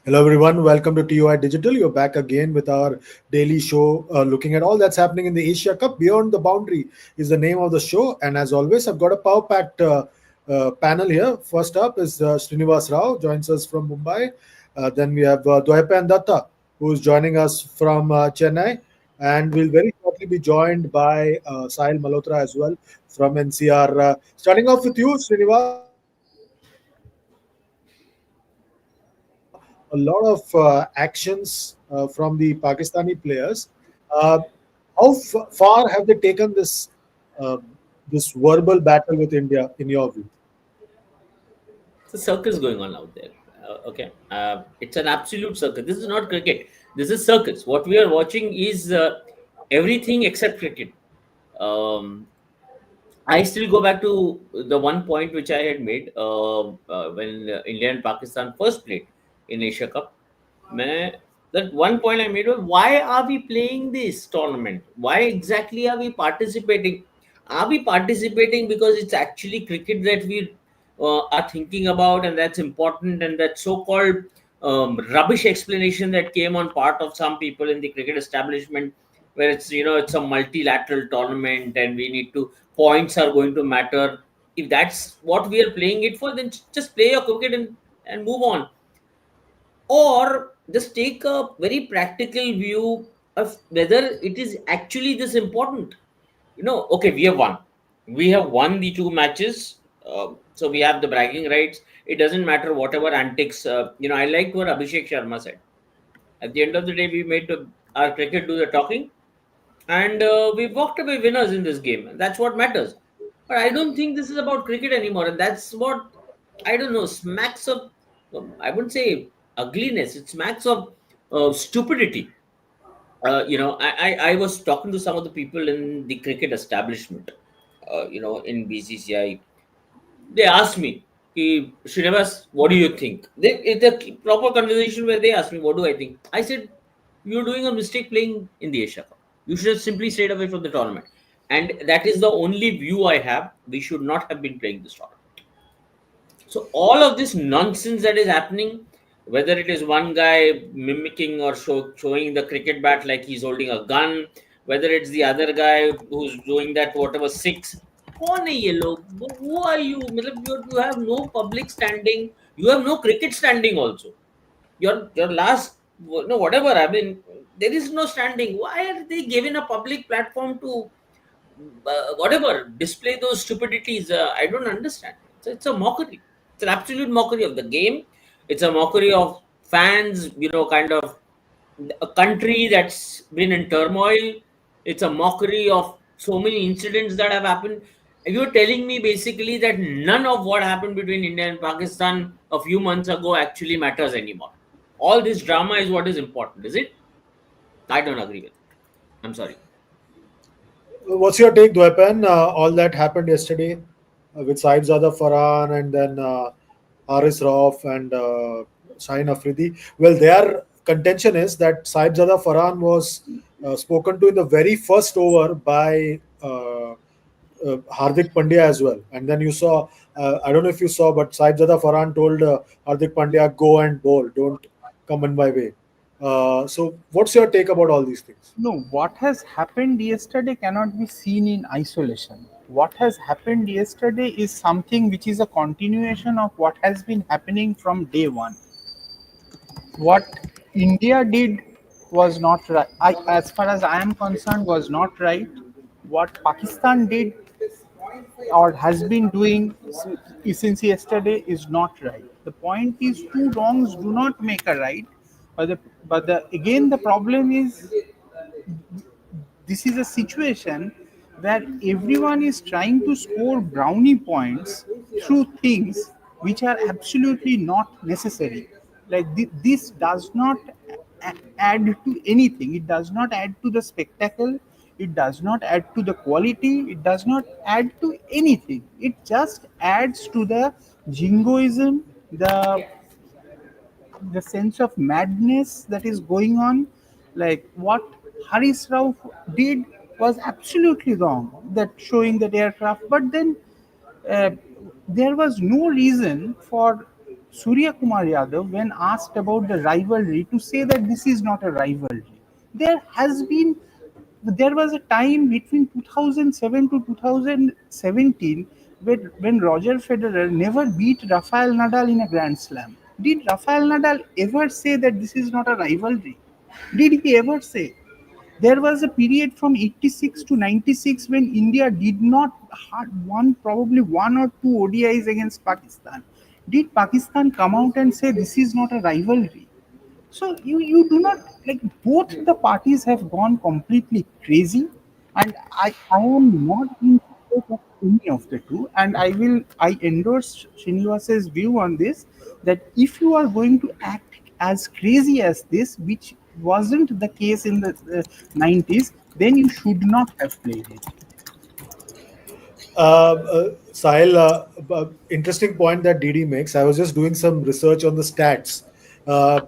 Hello, everyone. Welcome to TUI Digital. You're back again with our daily show looking at all that's happening in the Asia Cup. Beyond the Boundary is the name of the show. And as always, I've got a power packed panel here. First up is Srinivas Rao, joins us from Mumbai. Then we have Dwaipan Datta, who's joining us from Chennai. And we'll very shortly be joined by Sahil Malhotra as well from NCR. Starting off with you, Srinivas, saw a lot of actions from the Pakistani players. Uh, how far have they taken uh, this verbal battle with India, in your view? It's a circus going on out there. Okay, it's an absolute circus. This is not cricket. This is circus. What we are watching is everything except cricket. Um, I still go back to the one point which I had made when India and Pakistan first played in Asia Cup. मैं, that one point I made was, why are we playing this tournament? Why exactly are we participating? Are we participating because it's actually cricket that we are thinking about and that's important, and that so-called rubbish explanation that came on part of some people in the cricket establishment, where it's a multilateral tournament and we need to points are going to matter. If that's what we are playing it for, then just play your cricket and move on, or just take a very practical view of whether it is actually this important. Okay, we have won the two matches, so we have the bragging rights. It doesn't matter whatever antics. I liked what Abhishek Sharma said. At the end of the day, we made our cricket do the talking, and we walked away winners in this game, and that's what matters. But I don't think this is about cricket anymore, and that's what, I don't know, smacks of, I wouldn't say ugliness, it smacks of stupidity. I was talking to some of the people in the cricket establishment, in BCCI. They asked me, Srinivas, what do you think? It's a proper conversation where they asked me, what do I think? I said, you're doing a mistake playing in the Asia Cup. You should have simply stayed away from the tournament. And that is the only view I have. We should not have been playing this tournament. So all of this nonsense that is happening, whether it is one guy mimicking or showing the cricket bat like he's holding a gun, whether it's the other guy who's doing that whatever six, कौन है ये लोग? Who are you? मतलब you have no public standing, you have no cricket standing also. Your last, no, whatever. I mean, there is no standing. Why are they given a public platform to whatever display those stupidities? I don't understand. It's a mockery. It's an absolute mockery of the game. It's a mockery of fans. Kind of a country that's been in turmoil. It's a mockery of so many incidents that have happened. You're telling me basically that none of what happened between India and Pakistan a few months ago actually matters anymore. All this drama is what is important, is it? I don't agree with it. I'm sorry. What's your take, Dwaipan? All that happened yesterday with Saib Zada Farhan and then Haris Rauf and Shaheen Afridi. Well, their contention is that Saib Zada Farhan was spoken to in the very first over by Hardik Pandya as well. And then you saw, I don't know if you saw, but Saib Zada Farhan told Hardik Pandya, go and bowl, don't come in my way. So, what's your take about all these things? No, what has happened yesterday cannot be seen in isolation. What has happened yesterday is something which is a continuation of what has been happening from day one. What India did was not right. As far as I am concerned, was not right. What Pakistan did or has been doing since yesterday is not right. The point is, two wrongs do not make a right. But again, the problem is, this is a situation where everyone is trying to score brownie points through things which are absolutely not necessary. Like this does not add to anything. It does not add to the spectacle. It does not add to the quality. It does not add to anything. It just adds to the jingoism, the sense of madness that is going on. Like what Haris Rauf did was absolutely wrong, that showing that aircraft. But then uh, there was no reason for Suryakumar Yadav, when asked about the rivalry, to say that this is not a rivalry. There has been, there was a time between 2007 to 2017 when Roger Federer never beat Rafael Nadal in a Grand Slam. Did Rafael Nadal ever say that this is not a rivalry? Did he ever say? There was a period from 86 to 96 when India did not had won probably one or two ODIs against Pakistan. Did Pakistan come out and say this is not a rivalry? So you do not like, both the parties have gone completely crazy, and I am not in support of any of the two, and I endorse Srinivas's view on this, that if you are going to act as crazy as this, which wasn't the case in the 90s, then you should not have played it. Sahil, interesting point that DD makes. I was just doing some research on the stats. Uh,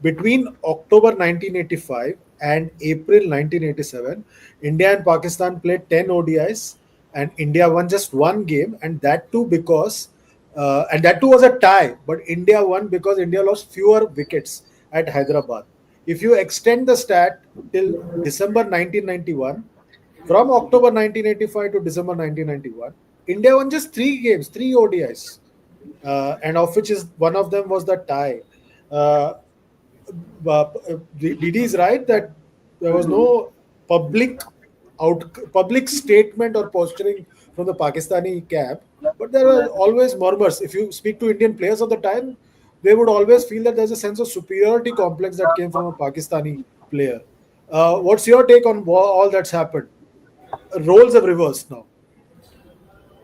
Between October 1985 and April 1987, India and Pakistan played 10 ODIs, and India won just one game, and that too and that too was a tie, but India won because India lost fewer wickets at Hyderabad. If you extend the stat till December 1991, from October 1985 to December 1991, India won just three games, three ODIs, and of which is one of them was the tie. Uh, Didi is right that there was no public public statement or posturing from the Pakistani camp, but there were always murmurs. If you speak to Indian players of the time, they would always feel that there's a sense of superiority complex that came from a Pakistani player. What's your take on all that's happened? Roles have reversed now.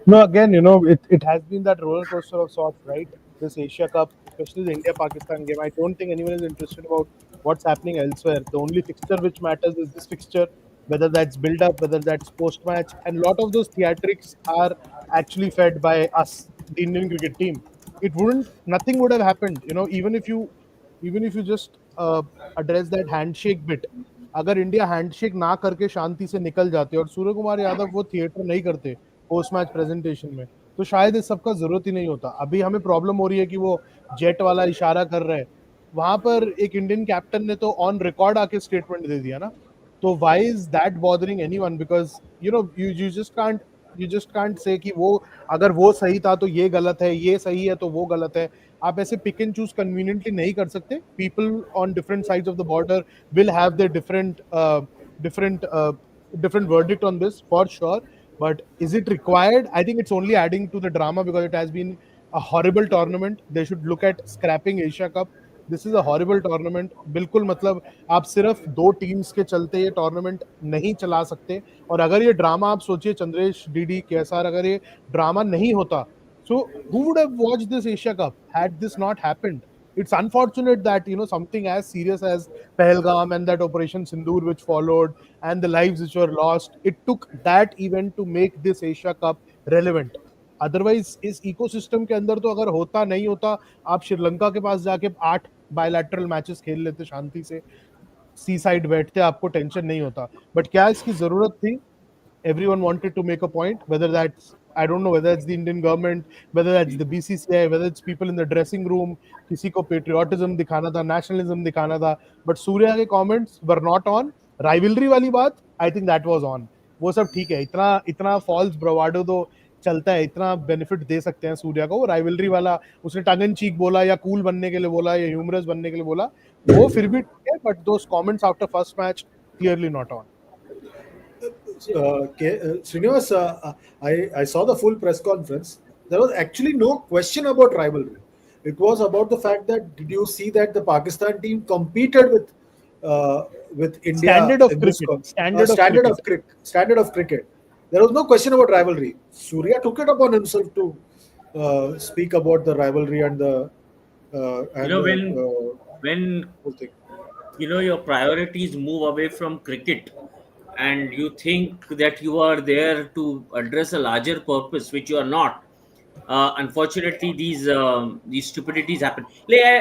No, again, it has been that roller coaster of sorts, right? This Asia Cup, especially the India Pakistan game. I don't think anyone is interested about what's happening elsewhere. The only fixture which matters is this fixture, whether that's build up, whether that's post match. And a lot of those theatrics are actually fed by us, the Indian cricket team. Nothing would have happened, even if you just address that handshake bit. अगर India handshake ना करके शांति से निकल जाते और सूर्य कुमार यादव वो theatre नहीं करते पोस्ट मैच प्रेजेंटेशन में, तो शायद इस सबका जरूरत ही नहीं होता. अभी हमें प्रॉब्लम हो रही है कि वो जेट वाला इशारा कर रहे हैं. वहां पर एक इंडियन कैप्टन ने तो ऑन रिकॉर्ड आके स्टेटमेंट दे दिया ना. तो why is that bothering anyone? Because you just can't say कि वो अगर वो सही था तो ये गलत है, ये सही है तो वो गलत है. आप ऐसे पिक एंड चूज कन्वीनियंटली नहीं कर सकते. People on different sides of the border will have their different different verdict on this for sure. But is it required? I think it's only adding to the drama because it has been a horrible tournament. They should look at scrapping Asia Cup. This is a horrible tournament. बिल्कुल मतलब आप सिर्फ दो teams के चलते ये tournament नहीं चला सकते. और अगर ये ड्रामा आप सोचिए, चंद्रेश, डीडी, केएसआर, अगर ये ड्रामा नहीं होता, so who would have watched this Asia Cup had this not happened? It's unfortunate that something as serious as Pahalgam and that Operation Sindoor which followed and the lives which were lost, it took that event to make this Asia Cup relevant. Otherwise इस ecosystem के अंदर तो अगर होता नहीं होता, आप श्रीलंका के पास जाके 8 बायलैटरल मैचेस खेल लेते शांति से, सी साइड बैठते, आपको टेंशन नहीं होता. बट क्या इसकी जरूरत थी? Everyone wanted to make a point, whether that's, I don't know whether it's the Indian government, whether that's the BCCI, whether it's people in the dressing room. किसी को patriotism दिखाना था, nationalism दिखाना था, but सूर्या के comments were not on. Rivalry वाली बात, I think that was on. वो सब ठीक है, इतना इतना false bravado तो चलता है, इतना बेनिफिट दे सकते हैं सूर्या को. वो राइवलरी वाला उसने टंग इन चीक बोला या कूल बनने के लिए बोला या ह्यूमरस बनने के लिए बोला, वो फिर भी ठीक है. But those comments after first match clearly not on. Srinivas, I saw the full press conference. There was actually no question about rivalry. It was about the fact that did you see that the Pakistan team competed with India Standard of in this cricket. Standard of cricket. There was no question about rivalry. Surya took it upon himself to speak about the rivalry and the when whole thing. your priorities move away from cricket, and you think that you are there to address a larger purpose, which you are not. Unfortunately, these stupidities happen.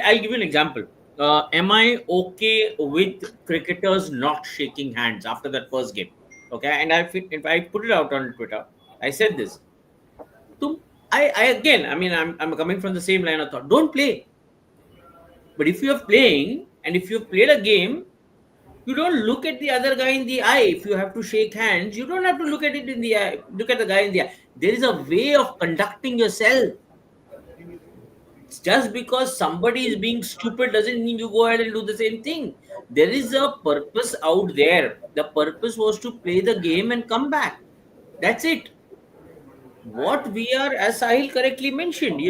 I'll give you an example. Am I okay with cricketers not shaking hands after that first game? Okay, and if I put it out on Twitter, I said this. I again, I mean, I'm coming from the same line of thought. Don't play. But if you're playing and if you've played a game, you don't look at the other guy in the eye. If you have to shake hands, you don't have to look at it in the eye. Look at the guy in the eye. There is a way of conducting yourself. Just because somebody is being stupid doesn't mean you go ahead and do the same thing. There is a purpose out there. The purpose was to play the game and come back. That's it. What we are, as Sahil correctly mentioned,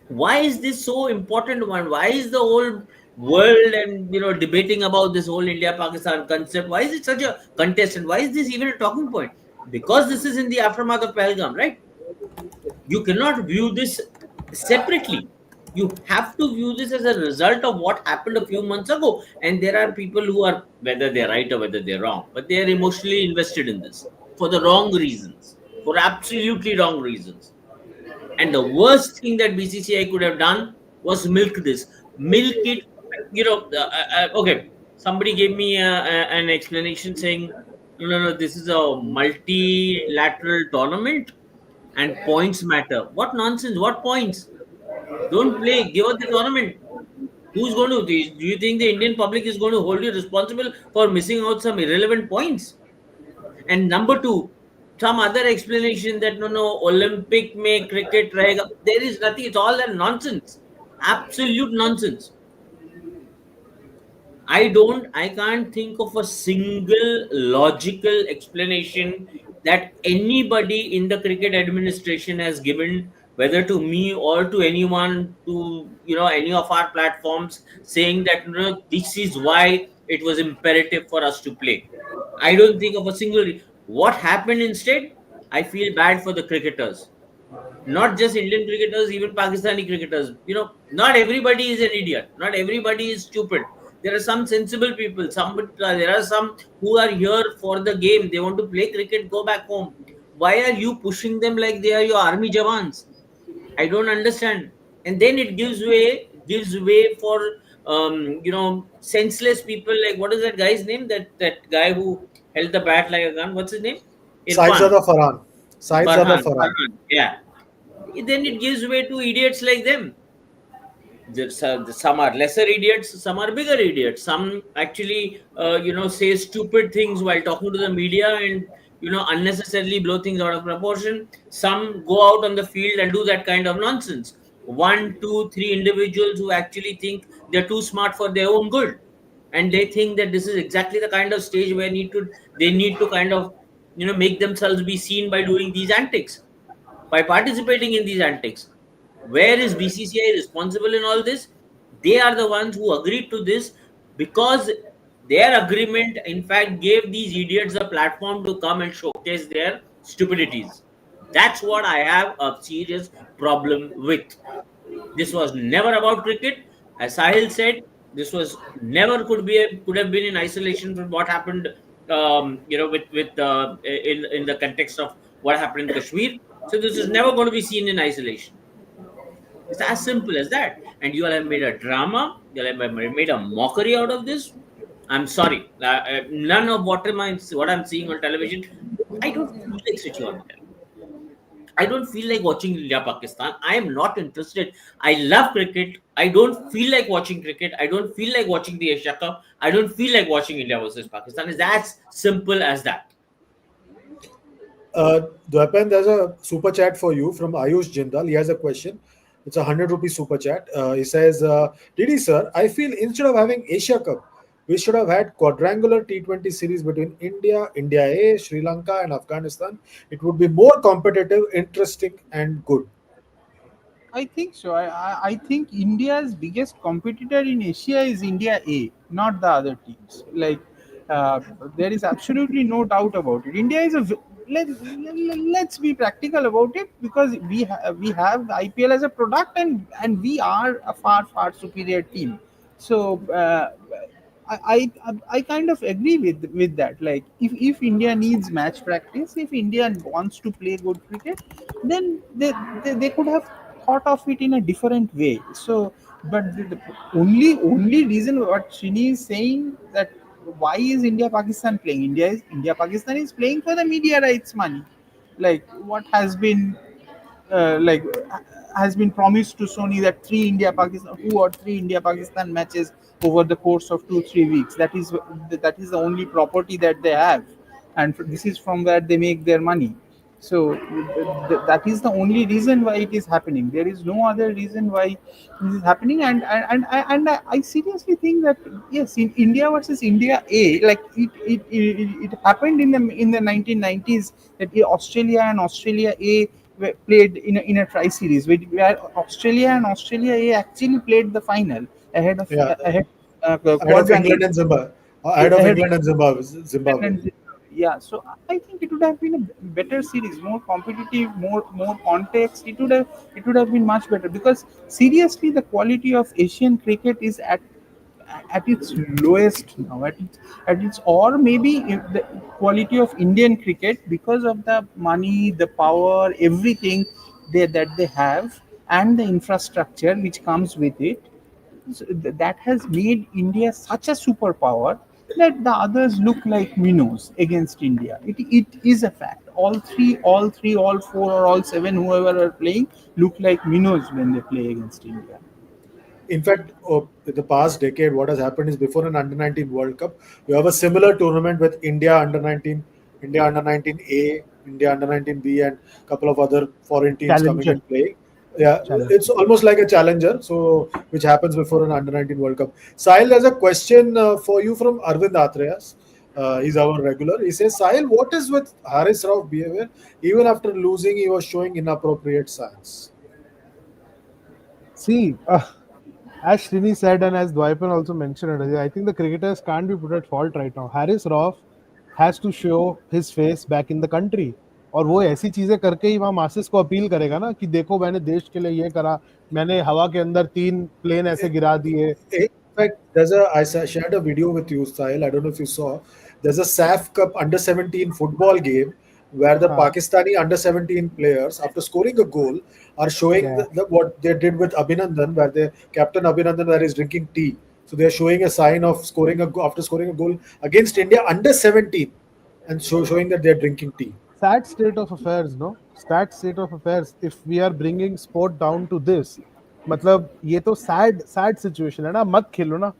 why is this so important one? Why is the whole world and debating about this whole India Pakistan concept? Why is it such a contest, and why is this even a talking point? Because this is in the aftermath of Pahalgam, right? You cannot view this separately. You have to view this as a result of what happened a few months ago. And there are people who are, whether they're right or whether they're wrong, but they are emotionally invested in this for the wrong reasons, for absolutely wrong reasons. And the worst thing that BCCI could have done was milk this. Milk it, okay. Somebody gave me an explanation saying, no, no, no, this is a multilateral tournament and points matter. What nonsense? What points? Don't play. Give us the tournament. Who's going to? Do you think the Indian public is going to hold you responsible for missing out some irrelevant points? And number two, some other explanation that no, Olympic may cricket rahega. There is nothing. It's all that nonsense. Absolute nonsense. I can't think of a single logical explanation that anybody in the cricket administration has given, whether to me or to anyone, to any of our platforms, saying that this is why it was imperative for us to play. I don't think of a single. What happened instead? I feel bad for the cricketers, not just Indian cricketers, even Pakistani cricketers. Not everybody is an idiot. Not everybody is stupid. There are some sensible people. There are some who are here for the game. They want to play cricket. Go back home. Why are you pushing them like they are your army jawans? I don't understand. And then it gives way for senseless people. Like, what is that guy's name? That guy who held the bat like a gun. What's his name? Irfan. Saidzada Farhan. Saidzada Farhan. Farhan. Farhan. Yeah, then it gives way to idiots like them. Some are lesser idiots, some are bigger idiots. Some actually, say stupid things while talking to the media and unnecessarily blow things out of proportion. Some go out on the field and do that kind of nonsense. One, two, three individuals who actually think they're too smart for their own good, and they think that this is exactly the kind of stage where they need to kind of make themselves be seen by doing these antics, by participating in these antics. Where is BCCI responsible in all this? They are the ones who agreed to this, because their agreement, in fact, gave these idiots a platform to come and showcase their stupidities. That's what I have a serious problem with. This was never about cricket. As Sahil said, this was never could have been in isolation from what happened, in the context of what happened in Kashmir. So this is never going to be seen in isolation. It's as simple as that. And you all have made a drama. You all have made a mockery out of this. I'm sorry. None of what I'm seeing on television. I don't feel like switching on television. I don't feel like watching India Pakistan. I am not interested. I love cricket. I don't feel like watching cricket. I don't feel like watching the Asia Cup. I don't feel like watching India versus Pakistan. It's as simple as that. Dwapan, there's a super chat for you from Ayush Jindal. He has a question. It's a 100 rupee super chat. He says, Didi sir, I feel instead of having Asia Cup, we should have had quadrangular T20 series between India, India A, Sri Lanka, and Afghanistan. It would be more competitive, interesting, and good. I think so. I think India's biggest competitor in Asia is India A, not the other teams. Like, uh, there is absolutely no doubt about it. India is let's be practical about it, because we have IPL as a product, and we are a far superior team. So I kind of agree with that. Like, if India needs match practice, if India wants to play good cricket, then they could have thought of it in a different way. So, but the only reason what Srini is saying, that why is India Pakistan playing? India Pakistan is playing for the media rights money. Like, what has been like has been promised to Sony that three India Pakistan, two or three India Pakistan matches over the course of 2 3 weeks. That is the only property that they have, and this is from where they make their money. So that is the only reason why it is happening. There is no other reason why this is happening, and I seriously think that yes, in India versus India A, like it happened in the 1990s that Australia and Australia A played in a tri series where Australia and Australia A actually played the final ahead of Yeah, ahead of quads and England and Zimbabwe. Ahead of ahead England and Zimbabwe. Zimbabwe. and yeah, so I think it would have been a better series, more competitive, more context. It would have been much better, because seriously the quality of Asian cricket is at its lowest now, at its or maybe if the quality of Indian cricket, because of the money, the power, everything that they have, and the infrastructure which comes with it, so that has made India such a superpower that the others look like minnows against India. It is a fact. All three, all four, or all seven, whoever are playing, look like minnows when they play against India. In fact, in the past decade, what has happened is before an under 19 World Cup, you have a similar tournament with India under 19, India under 19A, India under 19B, and a couple of other foreign teams coming Challenger. and playing. Yeah, Challenger. it's almost like a challenger, so which happens before an under 19 World Cup. Sahil, there's a question for you from Arvind Atreas. He's our regular. He says, Sahil, what is with Haris Rauf behavior? Even after losing, he was showing inappropriate signs. See, as Srini said, and as Dwaipan also mentioned earlier, I think the cricketers can't be put at fault right now. Haris Rauf has to show his face back in the country. और वो ऐसी चीजें करके ही वहां masses को appeal करेगा ना कि देखो मैंने देश के लिए ये करा, मैंने हवा के अंदर 3 प्लेन ऐसे गिरा दिए. In fact, shared a video with you, Sahil. I don't know if you saw. There's a SAF Cup under 17 football game where the हाँ, Pakistani under 17 players, after scoring a goal, are showing yeah. what they did with Abhinandan, where the captain Abhinandan where is drinking tea. So they are showing a sign of after scoring a goal against India under 17, and showing that they are drinking tea. Sad state of affairs, no? Sad state of affairs. If we are bringing sport down to this, मतलब ये तो sad situation है ना. मत खेलो ना.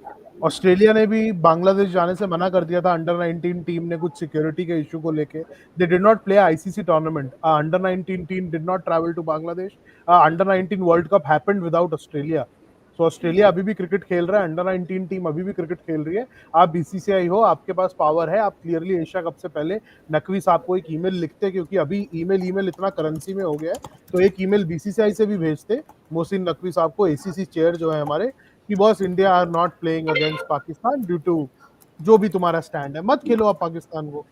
Australia ने भी बांग्लादेश जाने से मना कर दिया था अंडर 19 टीम ने कुछ सिक्योरिटी के इशू को लेके. They did not play ICC tournament. Under 19 team did not travel to Bangladesh. Under 19 world cup happened without Australia. So Australia अभी भी क्रिकेट खेल रहा है. अंडर 19 टीम अभी भी क्रिकेट खेल रही है. आप बीसीसीआई हो, आपके पास पावर है, आप क्लियरली एशिया कप से पहले नकवी साहब को एक ईमेल लिखते, क्योंकि अभी ईमेल इतना करेंसी में हो गया है, तो एक ईमेल बीसीसीआई से भी भेजते मोहसिन नकवी साहब को, एसीसी चेयर जो है हमारे, कि boss India are not playing against Pakistan due to जो भी तुम्हारा स्टैंड है, मत खेलो आप पाकिस्तान को.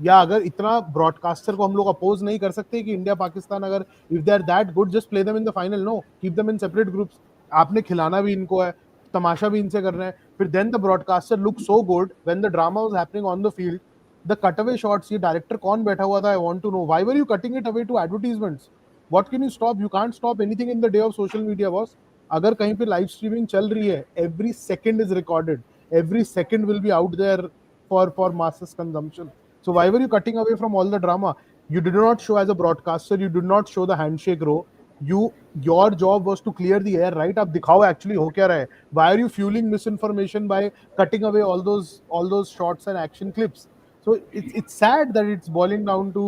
या अगर इतना ब्रॉडकास्टर को हम लोग अपोज नहीं कर सकते कि इंडिया पाकिस्तान अगर if they are that good just play them in the final. No, keep them in separate groups. आपने खिलाना भी इनको है, तमाशा भी इनसे करना है. फिर then the broadcaster look so good when the drama was happening on the field. The cutaway shots, ये डायरेक्टर कौन बैठा हुआ था, I want to know. Why were you cutting it away to advertisements? What can you stop? You can't stop anything in the day of social media boss. अगर कहीं पे live streaming चल रही है, every second is recorded, every second will be out there for masses consumption. So why were you cutting away from all the drama? You did not show as a broadcaster. You did not show the handshake row. Your job was to clear the air, right? आप दिखाओ actually हो क्या रहा है. Why are you fueling misinformation by cutting away all those shots and action clips? So it's sad that it's boiling down to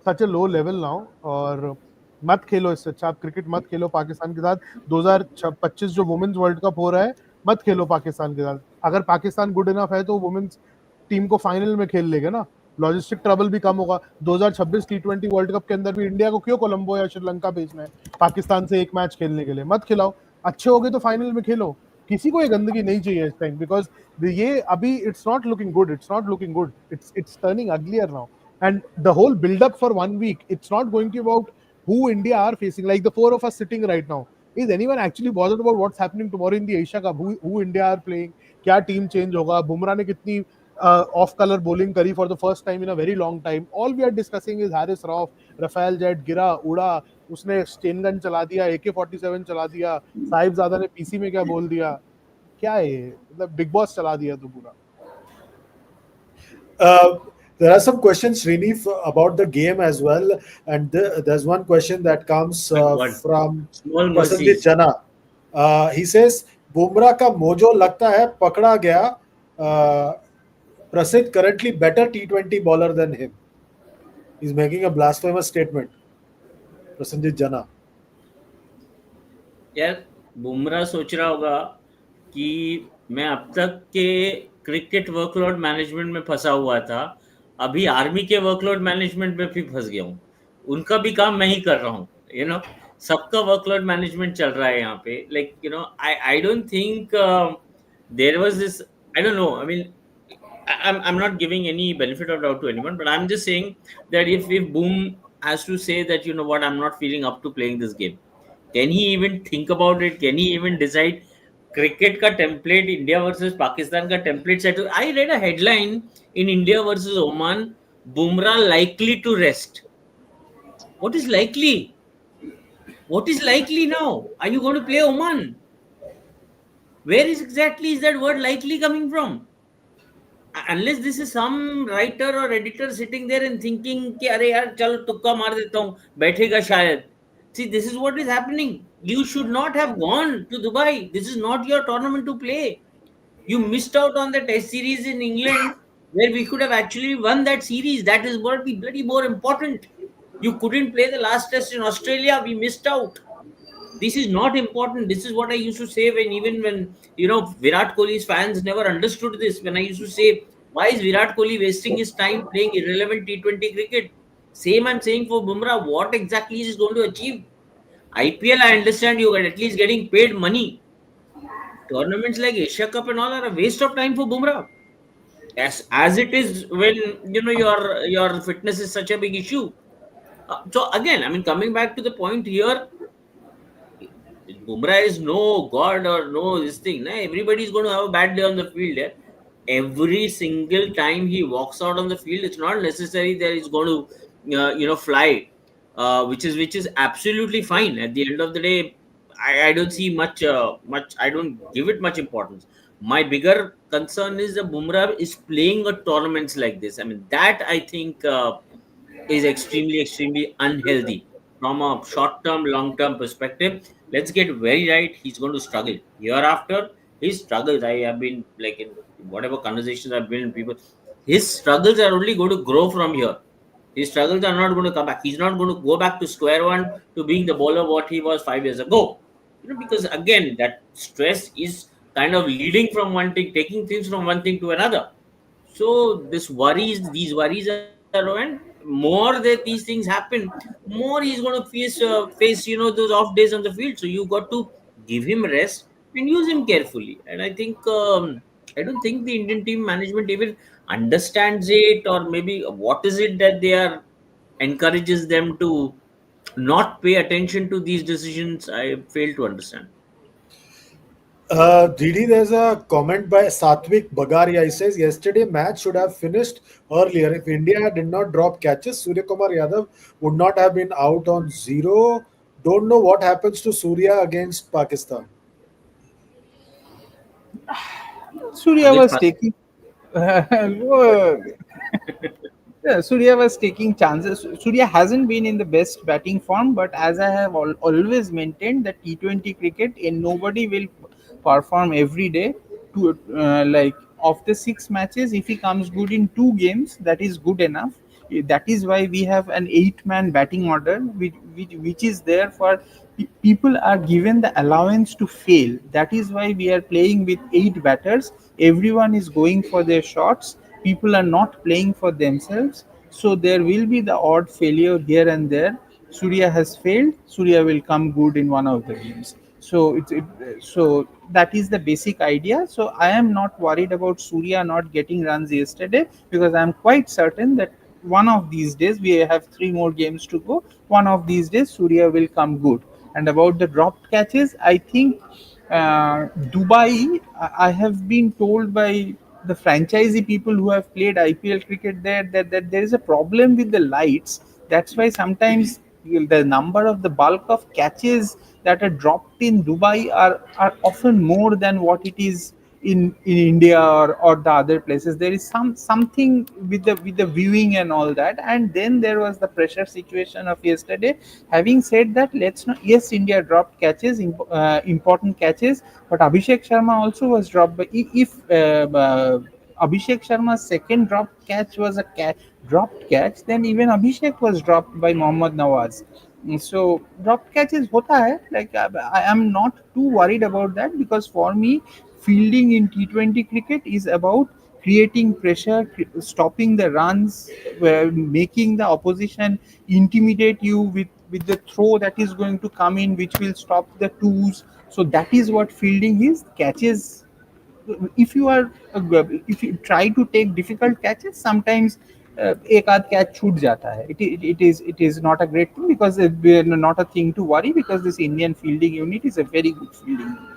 such a low level now. और मत खेलो इससे अच्छा, आप क्रिकेट मत खेलो पाकिस्तान के साथ. 2025 जो वुमेन्स वर्ल्ड कप हो रहा है, मत खेलो पाकिस्तान के साथ. अगर पाकिस्तान गुड इनफ है तो वुमेन्स टीम को फाइनल में खेल लेगा ना. लॉजिस्टिक ट्रबल भी कम होगा. 2026 टी20 वर्ल्ड कप के अंदर भी इंडिया को क्यों कोलंबो या श्रीलंका भेजना है पाकिस्तान से एक मैच खेलने के लिए? मत खिलाओ. अच्छे हो गए तो फाइनल में खेलो. किसी को ये गंदगी नहीं चाहिए इस टाइम, बिकॉज ये अभी it's not looking good. It's turning uglier now. And the whole build up for 1 week, it's not going to be about who India are facing. Like the four of us sitting right now, is anyone actually bothered about what's happening tomorrow in the Asia Cup? Who India are playing? क्या team change होगा? बुमराह ने कितनी off colour bowling करी for the first time in a very long time. All we are discussing is Haris Rauf, Rafale jet गिरा, उड़ा, उसने Sten gun चला दिया, AK-47 चला दिया, साहिबजादा ने पीसी में क्या बोल दिया. क्या है ये? मतलब बिग बॉस चला दिया तो पूरा. There are some questions, Srini, about the game as well. And there's one question that comes But one from small Prasanjit mercies. Jana. He says, Bumrah का मोजो लगता है पकड़ा गया. uh, Prasid currently better T20 bowler than him. He's making a blasphemous statement. Prasanjit Jana. यार बुमराह सोच रहा होगा कि मैं अब तक के क्रिकेट वर्कलोड मैनेजमेंट में फंसा हुआ था, अभी आर्मी के वर्कलोड मैनेजमेंट में भी फंस गया हूँ. उनका भी काम मैं ही कर रहा हूँ, सबका वर्कलोड मैनेजमेंट चल रहा है यहाँ पे. Like I don't think there was this. I don't know, I mean, I'm not giving any benefit of doubt to anyone, but I'm just saying that if Boom has to say that, you know what, I'm not feeling up to playing this game, can he even think about it? Can he even decide? Cricket ka template, India versus Pakistan ka template set. I read a headline in India versus Oman, Bumrah likely to rest. What is likely? What is likely now? Are you going to play Oman? Where is exactly is that word likely coming from? Unless this is some writer or editor sitting there and thinking कि अरे यार चल तुक्का मार देता हूँ बैठेगा शायद. See, this is what is happening. You should not have gone to Dubai. This is not your tournament to play. You missed out on the test series in England where we could have actually won that series. That is what be bloody more important. You couldn't play the last test in Australia. We missed out. This is not important. This is what I used to say when, even when, Virat Kohli's fans never understood this. When I used to say, why is Virat Kohli wasting his time playing irrelevant T20 cricket? Same I'm saying for Bumrah. What exactly is he going to achieve? IPL, I understand you are at least getting paid money. Tournaments like Asia Cup and all are a waste of time for Bumrah. As it is when, your fitness is such a big issue. So again, I mean, coming back to the point here, Bumrah is no god or no this thing. Nah, everybody is going to have a bad day on the field. Yeah? Every single time he walks out on the field, it's not necessary that he's going to, fly, which is absolutely fine. At the end of the day, I don't see much. I don't give it much importance. My bigger concern is that Bumrah is playing a tournaments like this. I mean, that I think is extremely, extremely unhealthy from a short term, long term perspective. Let's get very right. He's going to struggle. Hereafter, his struggles, I have been like in whatever conversations I've been in people, his struggles are only going to grow from here. His struggles are not going to come back. He's not going to go back to square one to being the bowler what he was 5 years ago. Because again, that stress is kind of leading from one thing, taking things from one thing to another. So these worries are, and more that these things happen, more he's going to face those off days on the field. So you got to give him rest and use him carefully. And I think I don't think the Indian team management even understands it, or maybe what is it that they are encourages them to not pay attention to these decisions. I fail to understand. Didi, there's a comment by Satvik Bagaria. He says, yesterday match should have finished earlier. If India did not drop catches, Suryakumar Yadav would not have been out on zero. Don't know what happens to Surya against Pakistan. Surya Against was Pakistan. taking. Yeah, Surya was taking chances. Surya hasn't been in the best batting form, but as I have always maintained, that T20 cricket, and nobody will perform every day. To like, of the 6 matches, if he comes good in 2 games, that is good enough. That is why we have an 8-man batting order, which is there for people are given the allowance to fail. That is why we are playing with 8 batters. Everyone is going for their shots. People are not playing for themselves. So there will be the odd failure here and there. Surya has failed. Surya will come good in one of the games. So that is the basic idea. So I am not worried about Surya not getting runs yesterday, because I am quite certain that one of these days, we have 3 more games to go. One of these days, Surya will come good. And about the dropped catches, I think Dubai, I have been told by the franchisee people who have played IPL cricket there, that there is a problem with the lights. That's why sometimes the number of the bulk of catches that are dropped in Dubai are often more than what it is in India or the other places. There is something with the viewing and all that. And then there was the pressure situation of yesterday. Having said that, let's not, yes, India dropped catches, important catches, but Abhishek Sharma also was dropped. But if Abhishek Sharma's second dropped catch was a dropped catch, then even Abhishek was dropped by Mohammad Nawaz. So drop catches hota hai. Like I am not too worried about that, because for me, fielding in T20 cricket is about creating pressure, stopping the runs, making the opposition intimidate you with the throw that is going to come in, which will stop the twos. So that is what fielding is. Catches, if you are if you try to take difficult catches, sometimes एक आध catch छूट जाता है. It is not a great thing, because not a thing to worry, because this Indian fielding unit is a very good fielding unit.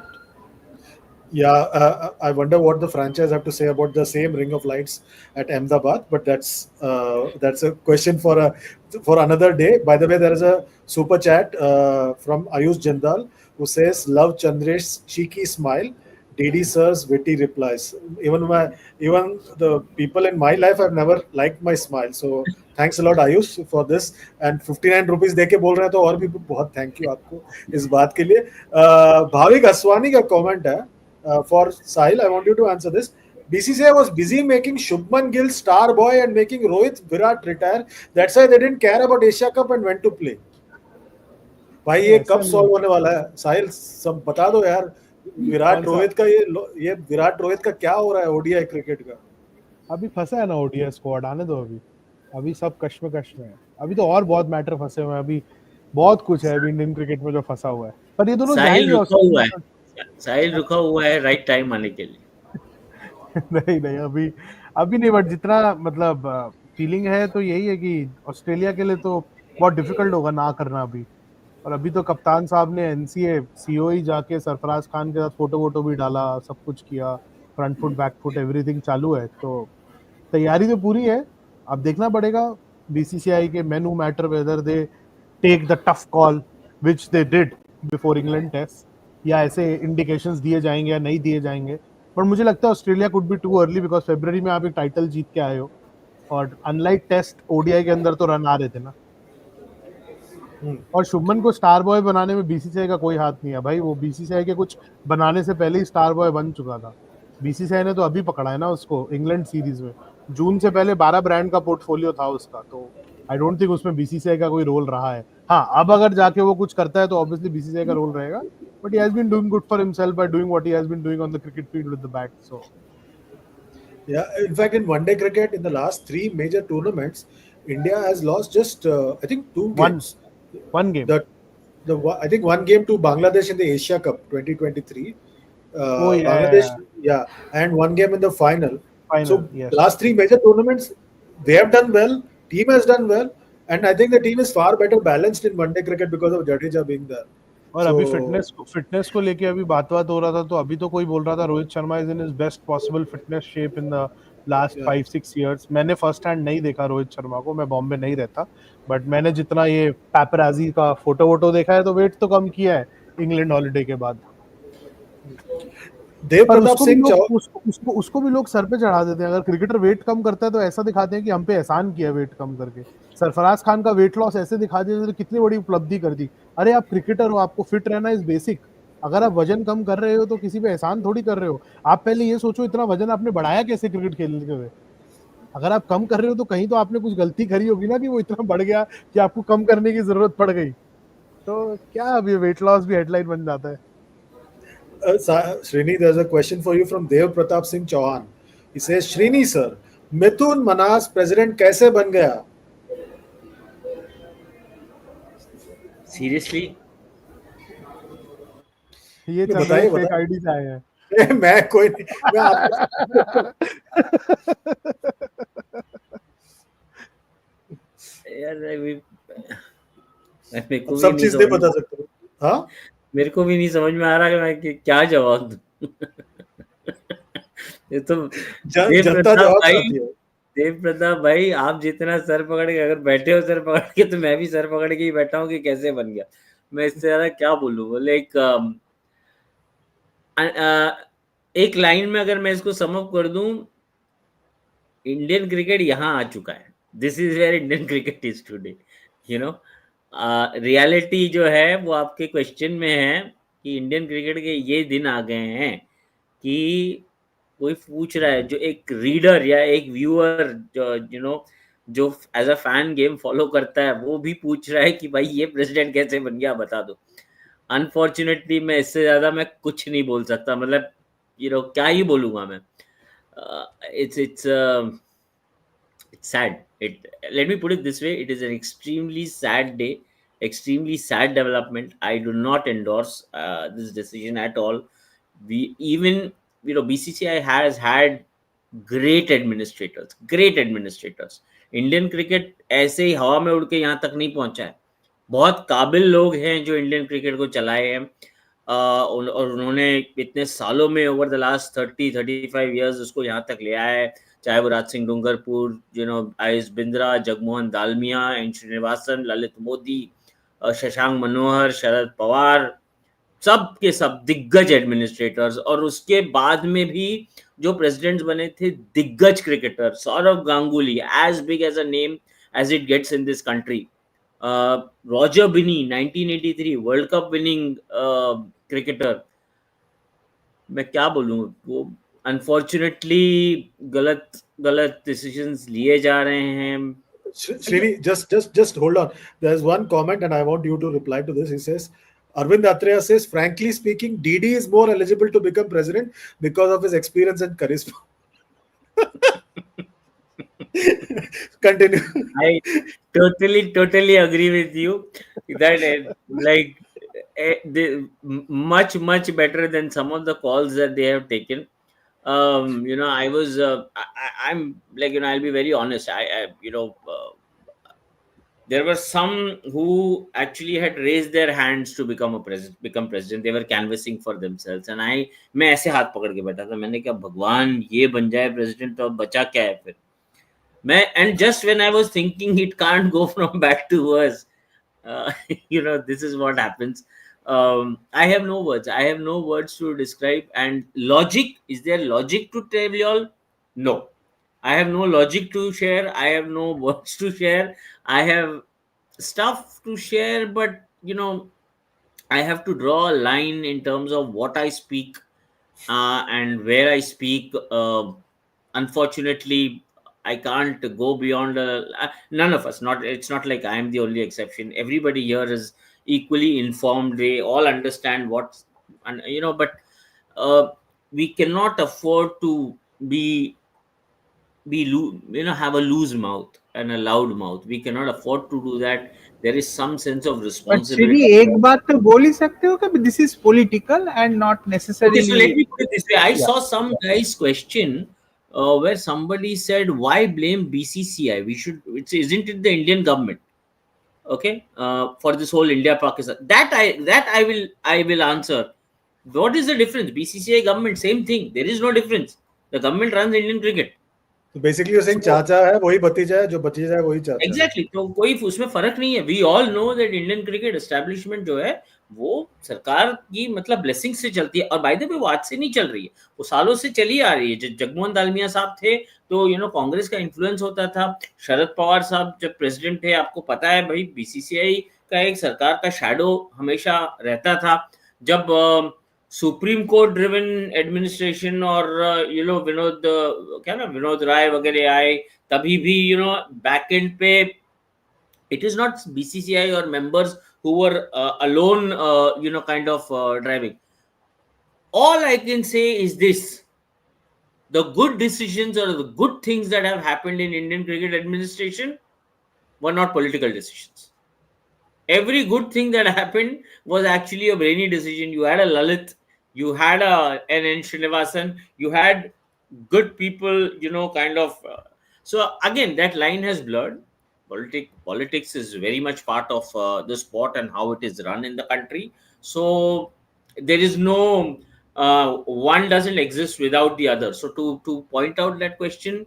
Yeah, I wonder what the franchise have to say about the same ring of lights at Ahmedabad, but that's a question for another day. By the way, there is a super chat from Ayush Jindal who says, "Love Chandresh cheeky smile, DD sir's witty replies." Even the people in my life have never liked my smile. So thanks a lot Ayush for this. And 59 rupees दे के बोल रहे हैं तो और भी बहुत thank you आपको इस बात के लिए. भाविक असवानी का comment है. For Sahil, I want you to answer this. BCCI was busy making Shubman Gill star boy and making Rohit Virat retire. That's why they didn't care about Asia Cup and went to play. भाई ये कब solve होने वाला है साहिल सब बता दो यार. विराट रोहित का ये विराट रोहित का क्या हो रहा है ओडीआई क्रिकेट का. अभी फंसा है ना ओडीआई स्क्वाड, आने दो अभी सब कश्मकश में है. अभी तो और बहुत मैटर फंसे हुए हैं. अभी बहुत कुछ है अभी इंडियन क्रिकेट में जो फंसा हुआ है. पर ये दोनों साहिल जाएंगे रुका हुआ है. साहिल रुका हुआ है राइट टाइम आने के लिए. नहीं अभी नहीं, बट जितना मतलब फीलिंग है तो यही है कि ऑस्ट्रेलिया के लिए तो बहुत डिफिकल्ट होगा ना करना अभी. और अभी तो कप्तान साहब ने एनसीए सीओई जाके सरफराज खान के साथ फोटो वोटो भी डाला, सब कुछ किया, front foot back foot everything चालू है. तो तैयारी तो पूरी है. अब देखना पड़ेगा बीसीसीआई के men who matter whether they take the tough call which they did before England test, या ऐसे इंडिकेशंस दिए जाएंगे या नहीं दिए जाएंगे. पर मुझे लगता है Australia could be too early, because फरवरी में आप एक टाइटल जीत के आए हो, और अनलाइक टेस्ट ओडीआई के अंदर तो रन आ रहे थे ना. और शुभमन को स्टार बॉय बनाने में बीसीसीआई का कोई हाथ नहीं है भाई. वो बीसीसीआई के कुछ बनाने से पहले ही स्टार बॉय बन चुका था. बीसीसीआई ने तो अभी पकड़ा है ना उसको इंग्लैंड सीरीज में. जून से पहले 12 ब्रांड का पोर्टफोलियो था उसका, तो आई डोंट थिंक उसमें बीसीसीआई का कोई रोल रहा है. हाँ, अब अगर जाके वो कुछ करता है तो ऑब्वियसली बीसीसीआई का रोल रहेगा, but he has been doing good for himself by doing what he has been doing on the cricket field with the bat. So Yeah, in fact, in one-day cricket, in the last 3 major tournaments, India has lost just I think 2 games. One game. I think one game to Bangladesh in the Asia Cup 2023. Bangladesh, yeah, and one game in the final. So yes. last 3 major tournaments, they have done well. Team has done well, and I think the team is far better balanced in one-day cricket because of Jadeja being there. और अभी fitness को लेके अभी बात हो रहा था, तो अभी तो कोई बोल रहा था Rohit Sharma is in his best possible fitness shape in the last 5-6 years. मैंने फर्स्ट हैंड नहीं देखा रोहित शर्मा को, मैं बॉम्बे नहीं रहता, बट मैंने जितना ये पैपराजी का फोटो वोटो देखा है तो वेट तो कम किया है इंग्लैंड हॉलीडे के बाद. देव प्रताप सिंह उसको भी लोग सर पे चढ़ा देते हैं. अगर क्रिकेटर वेट कम करता है तो ऐसा दिखाते हैं कि हम पे एहसान किया वेट कम करके. सरफराज खान का वेट लॉस ऐसे दिखा दिया तो कितनी बड़ी उपलब्धि कर दी. अरे आप क्रिकेटर हो, आपको फिट रहना इज बेसिक. अगर आप वजन कम कर रहे हो तो किसी पे एहसान थोड़ी कर रहे हो. आप पहले ये सोचो इतना वजन आपने बढ़ाया कैसे क्रिकेट खेलने के हुए. अगर आप कम कर रहे हो तो कहीं तो आपने कुछ गलती करी होगी ना कि वो इतना बढ़ गया कि आपको कम करने की जरूरत पड़ गई. तो क्या अभी वेट लॉस भी हेडलाइन बन जाता है. Srini, there's a question for you from Dev Pratap Singh Chauhan. He says, Srini sir, Mithun Manas president कैसे बन गया? Seriously? ये बताइए फेक आईडी से आए हैं. मैं कोई नहीं, मैं आपको यार मेरे को सब चीज नहीं बता सकते. हाँ, मेरे को भी नहीं समझ में आ रहा कि मैं क्या जवाब दूं. ये तो जनता जवाब चाहती है. देव प्रताप भाई, आप जितना सर पकड़ के अगर बैठे हो सर पकड़ के, तो मैं भी सर पकड़ के ही बैठा हूँ कि कैसे बन गया. मैं इससे ज्यादा क्या बोलूँ. लाइक एक लाइन में अगर मैं इसको सम अप कर दूं, इंडियन क्रिकेट यहाँ आ चुका है. This is where Indian cricket is today. You know, reality जो है वो आपके क्वेश्चन में है कि इंडियन क्रिकेट के ये दिन आ गए हैं कि कोई पूछ रहा है, जो एक रीडर या एक व्यूअर जो जो as a fan game follow करता है, वो भी पूछ रहा है कि भाई ये प्रेसिडेंट कैसे बन गया, बता दो. अनफॉर्चुनेटली मैं इससे ज्यादा मैं कुछ नहीं बोल सकता. मतलब क्या ही बोलूंगा मैं. It's sad. Let me put it this way: it is an extremely sad day, extremely sad development. I do not endorse this decision at all. We even, BCCI has had great administrators. Indian cricket ऐसे ही हवा में उड़ के यहाँ तक नहीं पहुंचा है. बहुत काबिल लोग हैं जो इंडियन क्रिकेट को चलाए हैं. और उन्होंने इतने सालों में, ओवर द लास्ट 35 ईयर्स, उसको यहाँ तक ले आया है. चाहे वो राज सिंह डूंगरपुर, आयुष बिंद्रा, जगमोहन दालमिया, एन श्रीनिवासन, ललित मोदी, शशांक मनोहर, शरद पवार, सब के सब दिग्गज एडमिनिस्ट्रेटर्स. और उसके बाद में भी जो प्रेसिडेंट्स बने थे, दिग्गज cricketer. Sourav Ganguly, as big as a name as it gets in this country. Roger Binny, 1983 world cup winning cricketer. मैं क्या बोलूं, वो अनफॉर्चुनेटली गलत गलत डिसीजंस लिए जा रहे हैं. Srini, just hold on. There's one comment, and I want you to reply to this. He says, Arvind Atreya says, frankly speaking, DD is more eligible to become president because of his experience and charisma. Continue. I totally agree with you that much better than some of the calls that they have taken. I was I'm like, I'll be very honest. There were some who actually had raised their hands to become president. They were canvassing for themselves, and मैं ऐसे हाथ पकड़ के बैठा था. मैंने कहा, भगवान ये बन जाए president तो अब बचा क्या है फिर. And just when I was thinking it can't go from bad to worse, uh, this is what happens. I have no words. I have no words to describe. And logic, is there logic to tell you all? No. I have no logic to share. I have no words to share. I have stuff to share, but I have to draw a line in terms of what I speak and where I speak. Unfortunately, I can't go beyond. None of us. Not. It's not like I am the only exception. Everybody here is equally informed. They all understand what's, and but uh, we cannot afford to have a loose mouth and a loud mouth. We cannot afford to do that. There is some sense of but Shri, responsibility. एक बात तो बोल ही सकते हो कि this is political and not Okay, so necessarily. let me put it this way. I Yeah. saw some guy's question where somebody said, "Why blame BCCI? We should. Isn't it the Indian government? Okay, for this whole India-Pakistan." That I will answer. What is the difference? BCCI government, same thing. There is no difference. The government runs Indian cricket. So basically, you're saying So चाचा है वही भतीजा है, जो भतीजा है वही चाचा है. एग्जैक्टली, तो कोई उसमें फर्क नहीं है. We all know that Indian cricket establishment जो है वो सरकार की मतलब ब्लेसिंग से चलती है. और बाय द वे वो आज से नहीं चल रही है, वो सालों से चली आ रही है. जब जगमोहन दालमिया साहब थे तो कांग्रेस का इन्फ्लुएंस होता था. शरद पवार साहब जब प्रेसिडेंट थे, आपको पता है भाई, बीसीसीआई का एक सरकार का शैडो हमेशा रहता था. जब सुप्रीम कोर्ट ड्रिवन एडमिनिस्ट्रेशन और विनोद राय वगैरह आए, तभी भी बैक एंड पे it is not BCCI or members who were alone kind of driving. All I can say is this: the good decisions or the good things that have happened in Indian cricket administration were not political decisions. Every good thing that happened was actually a brainy decision. You had a Lalit, you had an N. Srinivasan, you had good people, kind of. So again, that line has blurred. Politics is very much part of the sport and how it is run in the country. So there is no one doesn't exist without the other. So to point out that question,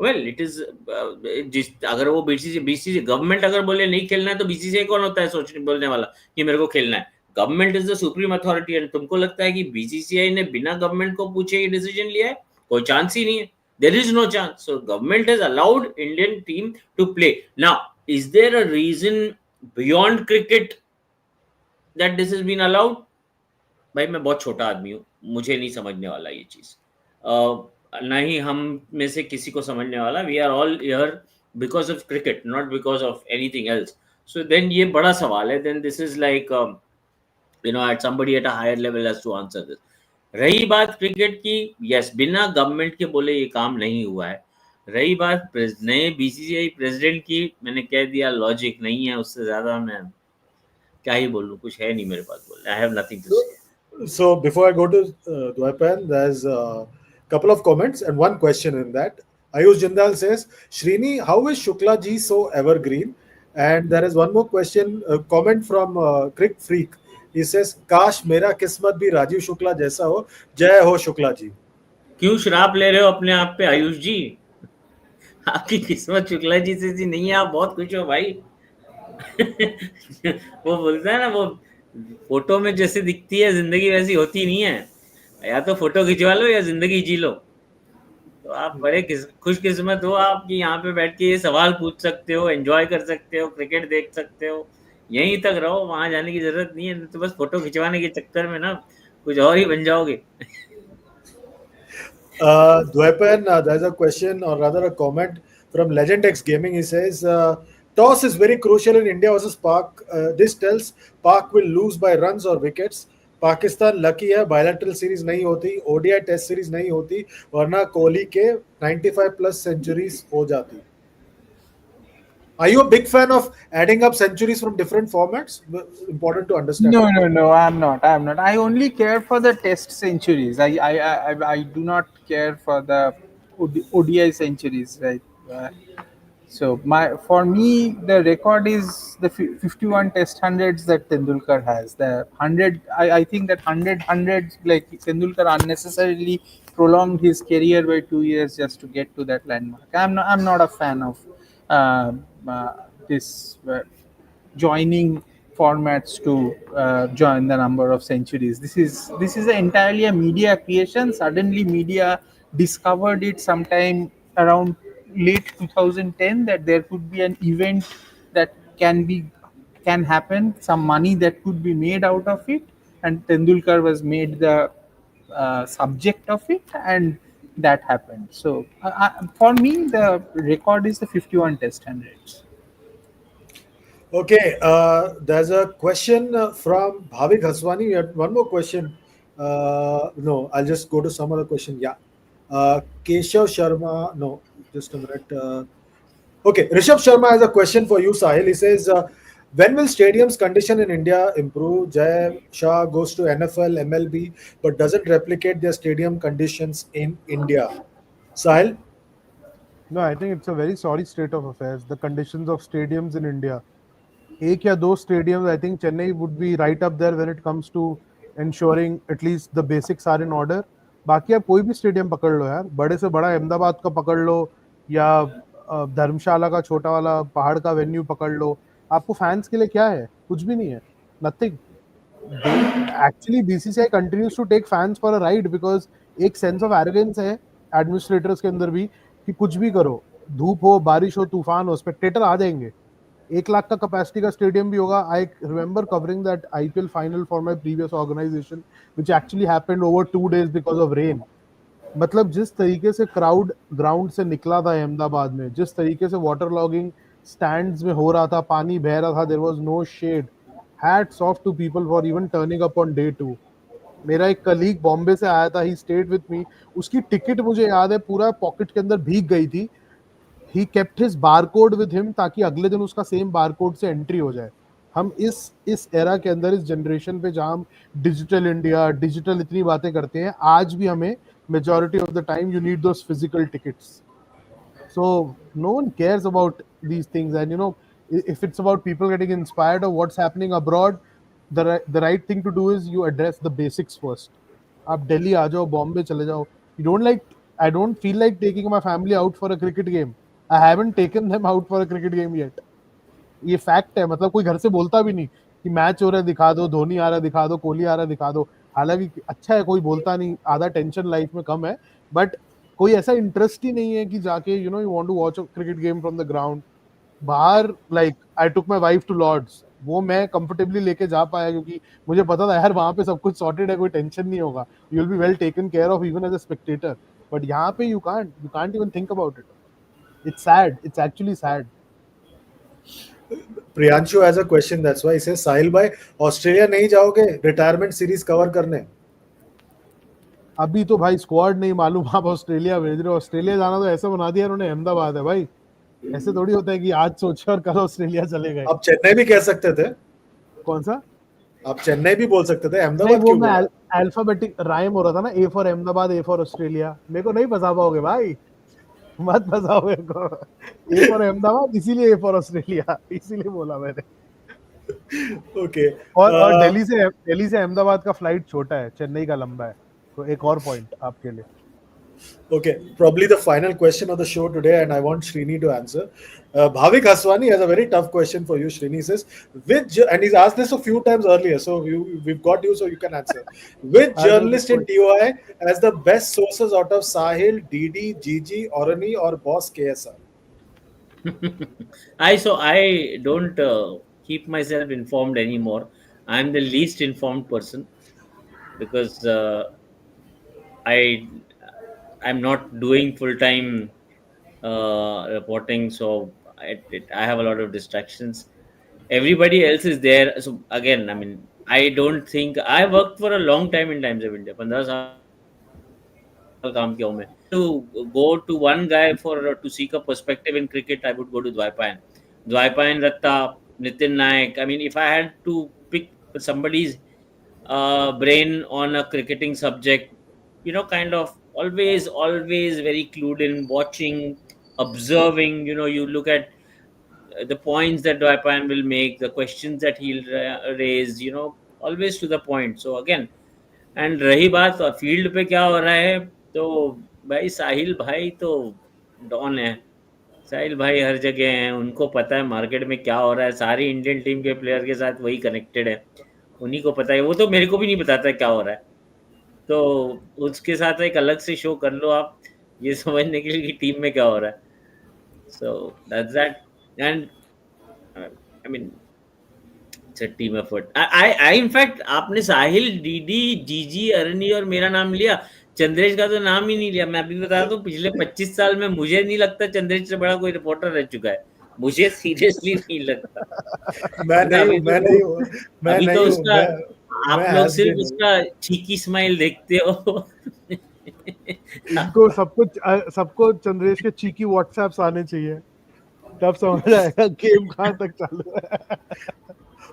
well it is, अगर वो BCC government अगर बोले नहीं खेलना है तो BCCI कौन होता है सोचने बोलने वाला कि मेरे को खेलना है. Government is the supreme authority, and तुमको लगता है कि बीसीसीआई ने बिना गवर्नमेंट को पूछे ये डिसीजन लिया है? कोई चांस ही नहीं है. There is no chance. So government has allowed Indian team to play. Now, is there a reason beyond cricket that this has been allowed? भाई मैं बहुत छोटा आदमी हूँ, मुझे नहीं समझने वाला ये चीज़, ना ही हम में से किसी को समझने वाला. We are all here because of cricket, not because of anything else. So then ये बड़ा सवाल है. Then this is like at somebody at a higher level has to answer this. रही बात क्रिकेट की, यस बिना गवर्नमेंट के बोले ये काम नहीं हुआ है. रही बात नए बीसीसीआई प्रेसिडेंट की, मैंने कह दिया लॉजिक नहीं है, उससे ज्यादा मैं क्या ही बोलूं, कुछ है नहीं मेरे पास बोलने. आई हैव नथिंग टू से. So before I go to Dwaipan, there's a couple of comments and one question in that. Ayush Jindal says, Srini, how is Shukla ji so evergreen? And there is one more question, comment from Crick Freak. He says, Kash mera kismat bhi Rajiv Shukla jaisa ho. Jai ho Shukla ji. क्यों श्राप ले रहे हो अपने आप पे आयुष जी? आपकी किस्मत शुक्ला जी से जी नहीं है, आप बहुत खुश हो भाई. वो बोलता है ना, वो फोटो में जैसे दिखती है जिंदगी वैसी होती नहीं है. या तो फोटो खिंचवा लो या जिंदगी जी लो. तो आप बड़े खुशकिस्मत हो आप कि यहाँ पे बैठ के ये सवाल पूछ सकते हो, एंजॉय कर सकते हो, क्रिकेट देख सकते हो. यहीं तक रहो, वहां जाने की जरूरत नहीं है. तो बस फोटो खिंचवाने के चक्कर में ना कुछ और ही बन जाओगे. Dwaipan, there's a question or rather a comment from Legend X Gaming. He says, toss is very crucial in India versus Pak. This tells Pak will lose by runs or wickets. Pakistan lucky है, bilateral series नहीं होती, ODI test series नहीं होती, वरना कोहली के 95 plus centuries हो जाती. Are you a big fan of adding up centuries from different formats? Important to understand. No, I'm not. I only care for the test centuries. I do not care for the ODI centuries, right? So for me the record is the 51 test hundreds that Tendulkar has. The 100, I think that 100 hundreds, like Tendulkar unnecessarily prolonged his career by 2 years just to get to that landmark. I'm not a fan of this joining formats to join the number of centuries. This is entirely a media creation. Suddenly media discovered it sometime around late 2010 that there could be an event that can happen, some money that could be made out of it, and Tendulkar was made the subject of it, and that happened. So for me the record is the 51 test hundreds. Okay, there's a question from Bhavik Haswani. We have one more question. No, I'll just go to some other question. Yeah. Keshav Sharma. No, just a minute. Okay, Rishabh Sharma has a question for you, Sahil. He says, when will stadiums condition in India improve? Jay Shah goes to NFL, MLB, but doesn't replicate their stadium conditions in India. Sahil? No, I think it's a very sorry state of affairs. The conditions of stadiums in India. एक या दो stadiums, I think Chennai would be right up there when it comes to ensuring at least the basics are in order. बाकी आप कोई भी stadium पकड़ लो यार, बड़े से बड़ा अहमदाबाद का पकड़ लो या धर्मशाला का छोटा वाला पहाड़ का वेन्यू पकड़ लो, आपको फैंस के लिए क्या है? कुछ भी नहीं है, nothing. Actually BCCI continues to take fans for a ride because एक sense of arrogance है एडमिनिस्ट्रेटर्स के अंदर भी कि कुछ भी करो, धूप हो, बारिश हो, तूफान हो, स्पेक्टेटर आ जाएंगे. 1 लाख का कैपेसिटी का स्टेडियम भी होगा. I remember covering that IPL final for my previous organisation which actually happened over 2 days because of rain. मतलब जिस तरीके से क्राउड ग्राउंड से निकला था अहमदाबाद में, जिस तरीके से वाटर लॉगिंग स्टैंड्स में हो रहा था, पानी बह रहा था, there was no shade. Hats off to people for even turning up on day 2. मेरा एक कलीग बॉम्बे से आया था, ही स्टेड विद मी. उसकी टिकट मुझे याद है पूरा पॉकेट के अंदर भीग गई थी. He kept his barcode with him ताकि अगले दिन उसका सेम बारकोड से एंट्री हो जाए. हम इस एरा के अंदर, इस जनरेशन पे जहाँ हम डिजिटल इंडिया, डिजिटल इतनी बातें करते हैं, आज भी हमें majority of the time you need those physical tickets. So no one cares about these things, and if it's about people getting inspired of what's happening abroad, the right thing to do is you address the basics first. आप दिल्ली आ जाओ, बॉम्बे चले जाओ. I don't feel like taking my family out for a cricket game. I haven't taken them out for a cricket game yet. ये fact है. मतलब कोई घर से बोलता भी नहीं कि मैच हो रहा है दिखा दो, धोनी आ रहा है दिखा दो, कोहली आ रहा है दिखा दो। हालांकि अच्छा है, कोई बोलता नहीं, आधा टेंशन लाइफ में कम है, बट कोई ऐसा इंटरेस्ट ही नहीं है कि जाके you want to watch a cricket game from the ground बाहर। Like I took my wife to Lord's, वो मैं कंफर्टेबली लेके जा पाया क्योंकि मुझे पता था यार वहां पे सब कुछ सॉर्टेड है, कोई टेंशन नहीं होगा, you will be well taken care of even as a spectator. But यहाँ पे you can't even think about it. It's sad, it's actually sad. Priyanshu has a question, that's why he says, Sahil bhai, Australia नहीं जाओगे retirement series cover करने? अभी तो भाई squad नहीं मालूम, आप ऑस्ट्रेलिया भेज रहे हो। ऑस्ट्रेलिया जाना तो ऐसा बना दिया उन्होंने, अहमदाबाद है भाई। ऐसे थोड़ी होता है कि आज सोचे और कल ऑस्ट्रेलिया चले गए। आप चेन्नई भी कह सकते थे, कौन सा? आप चेन्नई भी बोल सकते थे, नहीं, अहमदाबाद वो क्यों मैं बोला? अल्फाबेटिक राइम हो रहा था ना, A for Ahmedabad, A for Australia. मेरे को नहीं फंसा पाओगे भाई, मत फंसाओ मेरे को। ए फॉर अहमदाबाद, इसीलिए ए फॉर ऑस्ट्रेलिया, इसीलिए बोला मैंने। ओके, और दिल्ली से अहमदाबाद का फ्लाइट छोटा है, चेन्नई का लंबा है, तो एक और पॉइंट आपके लिए। okay, probably the final question of the show today, and I want Srini to answer. Bhavik Haswani has a very tough question for you. Srini says, and he's asked this a few times earlier, so we've got you, so you can answer. Which I know this journalist in DOI has the best sources out of Sahil, DD, Gigi, Orani, or boss KSR? I don't keep myself informed anymore. I'm the least informed person because I I'm not doing full time reporting, so I have a lot of distractions. Everybody else is there. So again, I mean, I don't think I worked for a long time in Times of India. 15 साल काम किया हूं मैं. To go to one guy for to seek a perspective in cricket, I would go to Dwaipayan Ratta, Nitin Naik. I mean, if I had to pick somebody's brain on a cricketing subject, kind of always very clued in, watching, observing. You look at the points that Dwaipayan will make, the questions that he'll raise. Always to the point. So again, and रही बात field पे क्या हो रहा है, तो भाई साहिल भाई तो डॉन है. साहिल भाई हर जगह हैं, उनको पता है मार्केट में क्या हो रहा है. सारी इंडियन टीम के प्लेयर के साथ वही कनेक्टेड है, उन्हीं को पता है. वो तो मेरे को भी नहीं बताता है क्या हो रहा है. तो उसके साथ एक अलग से शो कर लो आप, ये समझने के लिए कि टीम में क्या हो रहा है. So that's that. And I mean it's a team effort. I in fact आपने साहिल, डीडी, जीजी, अरनी और मेरा नाम लिया, चंद्रेश का तो नाम ही नहीं लिया. मैं अभी बता दूं, पिछले 25 साल में मुझे नहीं लगता चंद्रेश से बड़ा कोई रिपोर्टर रह चुका है. मुझे सीरियसली नहीं लगता. मैं नहीं हूँ, अभी मैं तो नहीं हूँ, मैं अभी नहीं तो हूँ, उसका आप मैं लोग has सिर्फ been हूँ. उसका चीकी स्माइल देखते हो. इनको सबको चंद्रेश के चीकी व्हाट्सएप्स आने चाहिए, तब समझ आएगा गेम कहाँ तक चालू है।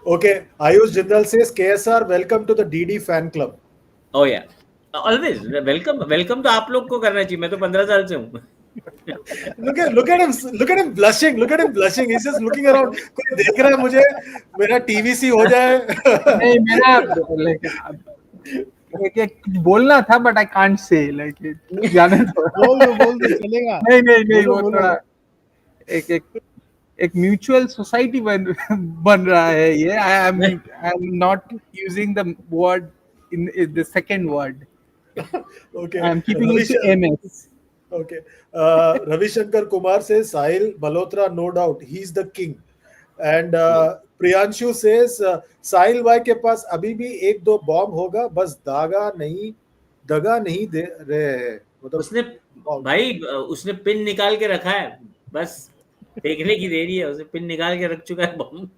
Okay, Ayush Jindal says, KSR, welcome to the DD fan club. ओ या ऑलवेज वेलकम तो आप लोग को करना चाहिए. मैं तो 15 साल से हूँ. Look at him blushing. Look at him blushing. He's just looking around. कोई देख रहा है मुझे, मेरा TVC हो जाए. नहीं, मेरा एक बोलना था, बट आई कांट से, जाने दो. बोल दो चलेगा। नहीं, बोलो, वो बोलो। थोड़ा एक म्यूचुअल सोसाइटी बन रहा है ये. I am not using the word in the second word. Okay. I am keeping it to MS. Okay. Ravi Shankar Kumar says, Sahil Malhotra, no doubt, he's the king. And Priyanshu says, Sahil bhai के पास अभी भी एक दो bomb होगा, बस दगा नहीं दे रहे हैं. मतलब उसने भाई उसने पिन निकाल के रखा है, बस फेंकने की देरी है. उसने पिन निकाल के रख चुका है bomb.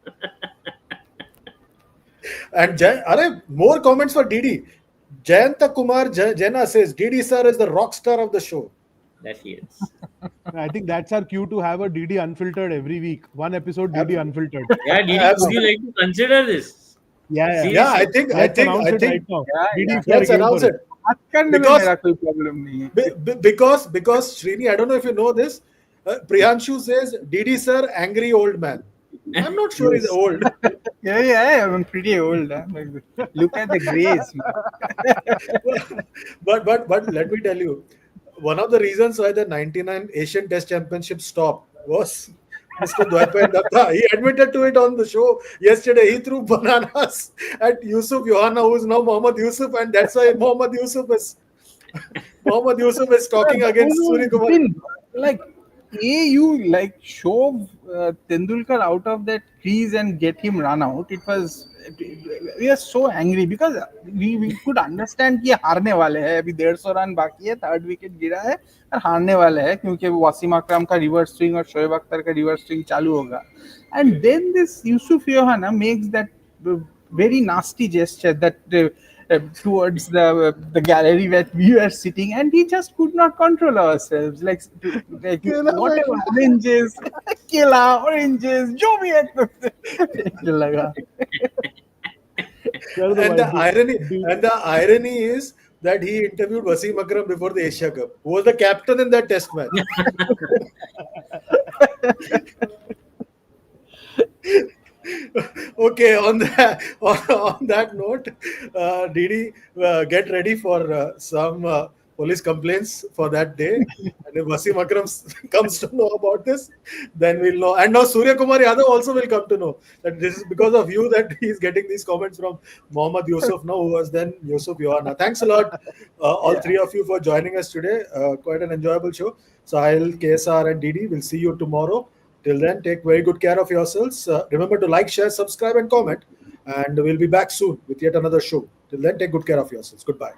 And more comments for DD. Jayanta Kumar Jena says, DD sir is the rock star of the show. That he is. I think that's our cue to have a DD Unfiltered every week. One episode DD Unfiltered. Yeah, DD, would you like to consider this? Yeah. Seriously? Yeah, I think Right now. Yeah, DD yeah. fair let's game announce for it. बात करने में Because- मेरा कोई problem नहीं है. Because Srini, I don't know if you know this, Priyanshu says, DD sir, angry old man. I'm not sure he's old. Yeah, I'm pretty old. Look at the grays. but let me tell you, one of the reasons why the 99 Asian Test Championship stopped was Mr. Dwaipayan Datta. He admitted to it on the show yesterday. He threw bananas at Yusuf Johanna, who is now Mohammad Yusuf, and that's why Mohammad Yusuf is talking against Suryakumar. Like, you like shove Tendulkar out of that crease and get him run out. We are so angry because we could understand कि हारने वाले हैं, अभी 150 run बाकी है, third wicket गिरा है और हारने वाले हैं क्योंकि वसीम अकरम का रिवर्स स्विंग और शोएब अख्तर का रिवर्स स्विंग चालू होगा. And then this Yusuf Yohana makes that very nasty gesture that towards the gallery where we were sitting, and we just could not control ourselves. Like Kela whatever bhai. oranges, kela, oranges, जो भी है लगा. कर दो And भाई, the irony is that he interviewed Wasim Akram before the Asia Cup, who was the captain in that test match. Okay, on that note, Didi, get ready for some police complaints for that day. And if Wasim Akram comes to know about this, then we'll know. And now Suryakumar Yadav also will come to know that this is because of you that he's getting these comments from Mohammad Yusuf now, who was then Yusuf Yohana. Thanks a lot, all three of you, for joining us today. Quite an enjoyable show. Sahil, KSR, and Didi, we'll see you tomorrow. Till then, take very good care of yourselves. Remember to like, share, subscribe, and comment. And we'll be back soon with yet another show. Till then, take good care of yourselves. Goodbye.